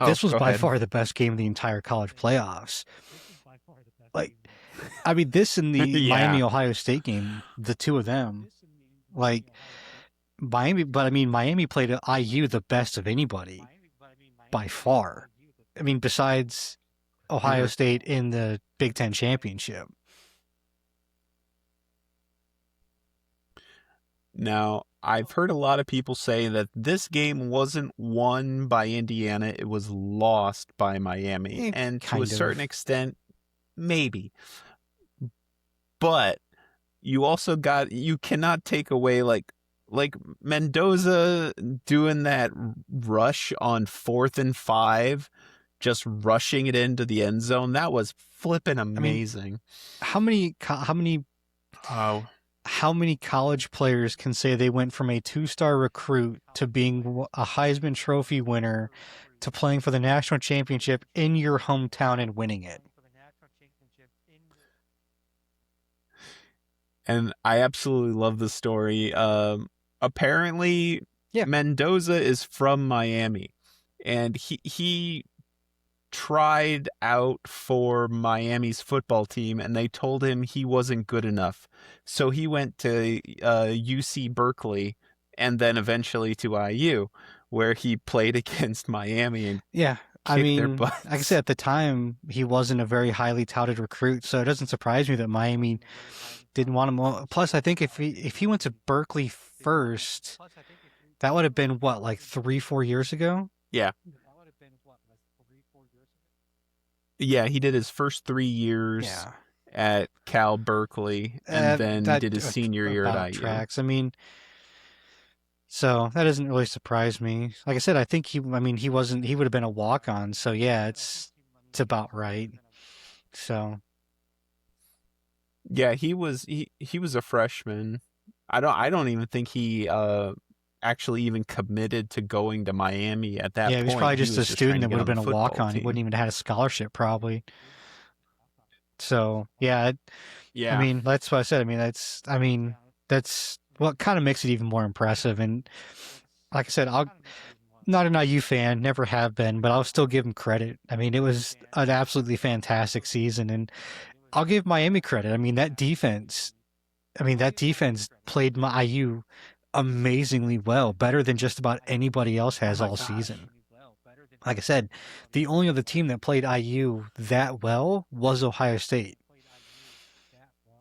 this was by far the best game of the entire college playoffs. Like, I mean, this and the Miami-Ohio State game, the two of them, like, Miami played IU the best of anybody. By far. I mean, besides Ohio State in the Big Ten Championship. Now, I've heard a lot of people say that this game wasn't won by Indiana, it was lost by Miami. And to a certain extent, maybe. But you also you cannot take away like Mendoza doing that rush on 4th and 5, just rushing it into the end zone. That was flipping amazing. I mean, how many college players can say they went from a 2-star recruit to being a Heisman Trophy winner to playing for the national championship in your hometown and winning it? And I absolutely love the story. Apparently, Mendoza is from Miami, and he tried out for Miami's football team, and they told him he wasn't good enough. So he went to UC Berkeley, and then eventually to IU, where he played against Miami and kicked their butts. Like I said, at the time, he wasn't a very highly touted recruit, so it doesn't surprise me that Miami didn't want him. Plus, I think if he went to Berkeley first, that would have been what, like 3-4 years ago? Yeah. Yeah, he did his first 3 years at Cal Berkeley, and then did his senior year at IU. Tracks. I mean, so that doesn't really surprise me. Like I said, I think he would have been a walk-on. So yeah, it's about right. So. Yeah, he was a freshman. I don't even think he actually even committed to going to Miami at that point. Yeah, he was probably just a student that would have been a walk-on. He He wouldn't even have had a scholarship probably. So yeah. I mean, that's what I said. That's what kind of makes it even more impressive. And like I said, I'm not an IU fan, never have been, but I'll still give him credit. I mean, it was an absolutely fantastic season, and I'll give Miami credit. I mean, that defense played IU amazingly well, better than just about anybody else has all season. Like I said, the only other team that played IU that well was Ohio State.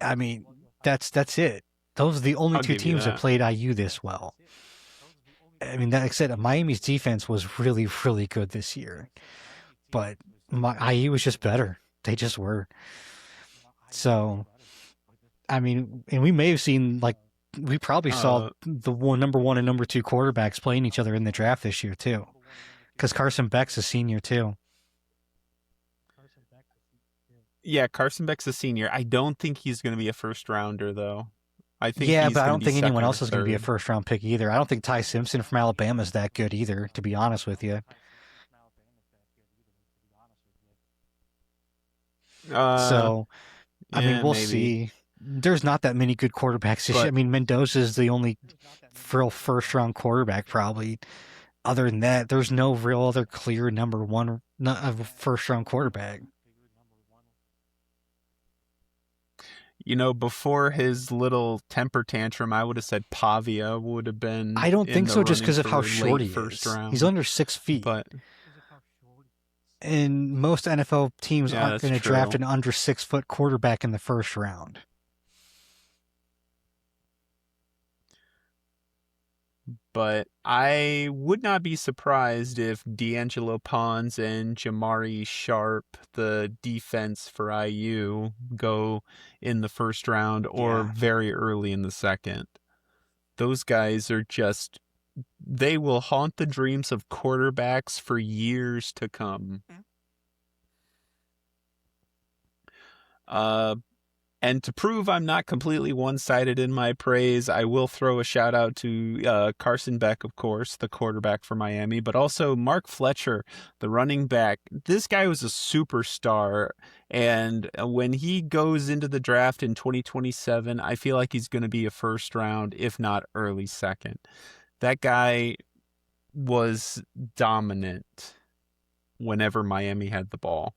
I mean, that's it. Those are the only two teams that played IU this well. I mean, like I said, Miami's defense was really, really good this year. But IU was just better. They just were. So, I mean, and we may have seen, we probably saw the number 1 and number 2 quarterbacks playing each other in the draft this year, too. Because Carson Beck's a senior, too. Yeah, Carson Beck's a senior. I don't think he's going to be a first rounder, though. I think Yeah, he's but I gonna don't be think anyone second or else is going to be a third. first-round pick either. I don't think Ty Simpson from Alabama is that good either, to be honest with you. So, I mean, Yeah, we'll maybe. see. There's not that many good quarterbacks this year. I mean, Mendoza's the only real first-round quarterback, probably. Other than that, there's no real other clear number one first-round quarterback. You know, before his little temper tantrum, I would have said Pavia would have been. I don't think so, just because of how short he first is. round. He's under 6 feet. But and most NFL teams Yeah, aren't that's going to draft true. an under 6 foot quarterback in the first round. But I would not be surprised if D'Angelo Pons and Jamari Sharp, the defense for IU, go in the first round or very early in the second. Those guys are just, they will haunt the dreams of quarterbacks for years to come. And to prove I'm not completely one-sided in my praise, I will throw a shout out to Carson Beck, of course, the quarterback for Miami, but also Mark Fletcher, the running back. This guy was a superstar, and when he goes into the draft in 2027, I feel like he's going to be a first round, if not early second. That guy was dominant whenever Miami had the ball.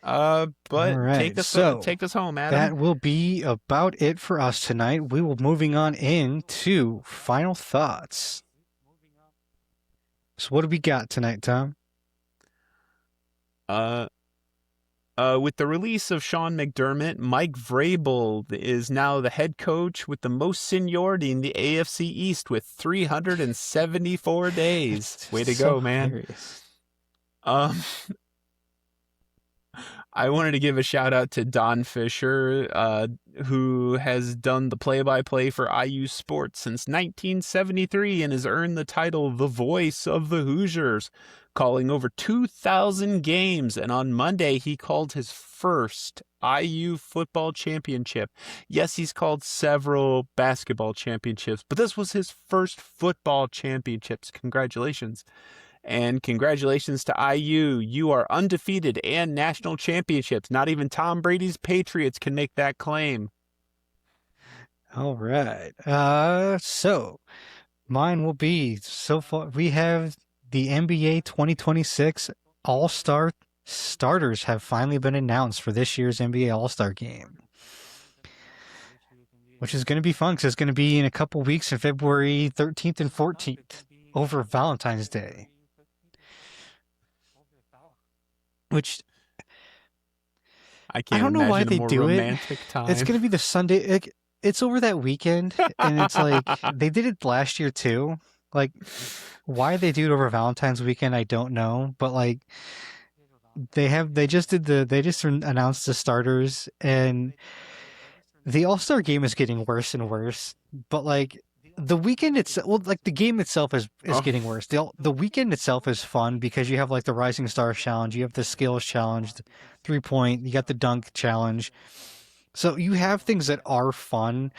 But right, take us home, Adam. That will be about it for us tonight. We will moving on into final thoughts. So what do we got tonight, Tom? With the release of Sean McDermott, Mike Vrabel is now the head coach with the most seniority in the AFC East with 374 days. Way to go, man. Hilarious. I wanted to give a shout out to Don Fisher, who has done the play-by-play for IU Sports since 1973 and has earned the title The Voice of the Hoosiers, calling over 2,000 games. And on Monday, he called his first IU football championship. Yes, he's called several basketball championships, but this was his first football championships. Congratulations. And congratulations to IU. You are undefeated and national championships. Not even Tom Brady's Patriots can make that claim. All right. So mine will be, so far we have the NBA 2026 All-Star starters have finally been announced for this year's NBA All-Star game, which is going to be fun because it's going to be in a couple weeks in February 13th and 14th over Valentine's Day. Which I can't don't know why imagine a they more do it. romantic time. It's going to be the Sunday. It's over that weekend, and it's like they did it last year too. Like, why they do it over Valentine's weekend, I don't know. But like, they just announced the starters, and the All-Star game is getting worse and worse. But like, the weekend itself, well, like the game itself is getting worse. The weekend itself is fun because you have like the Rising Stars Challenge, you have the Skills Challenge, the 3-point, you got the Dunk Challenge. So you have things that are fun,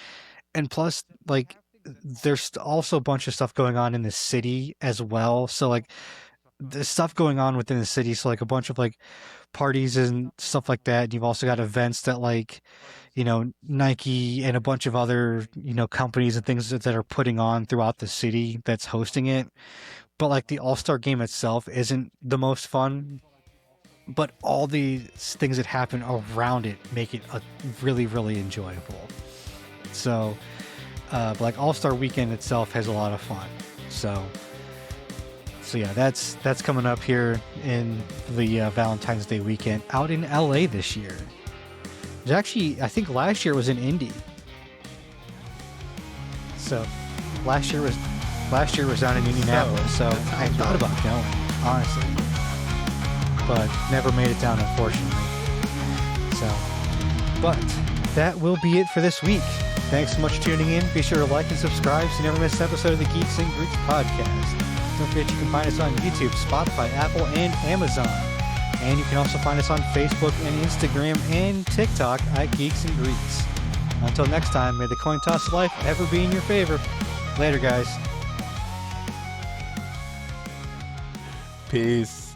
and plus like there's also a bunch of stuff going on in the city as well. So like the stuff going on within the city, so like a bunch of like parties and stuff like that. You've also got events that like, you know, Nike and a bunch of other, you know, companies and things that are putting on throughout the city that's hosting it. But like the All-Star game itself isn't the most fun, but all the things that happen around it make it a really, really enjoyable. So like All-Star weekend itself has a lot of fun. So yeah, that's coming up here in the Valentine's Day weekend out in LA this year. There's actually, I think last year was in Indy. So last year was down in Indianapolis. So I thought about going, honestly, but never made it down, unfortunately. So, but that will be it for this week. Thanks so much for tuning in. Be sure to like and subscribe so you never miss an episode of the Geeks and Greeks podcast. Don't forget you can find us on YouTube, Spotify, Apple, and Amazon. And you can also find us on Facebook and Instagram and TikTok at Geeks and Greeks. Until next time, may the coin toss of life ever be in your favor. Later, guys. Peace.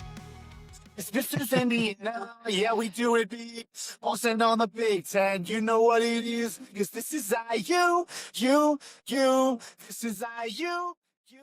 This is Indiana, yeah, we do it big. Bossing on the Big Ten, you know what it is. Cause this is IU, you. This is IU, you.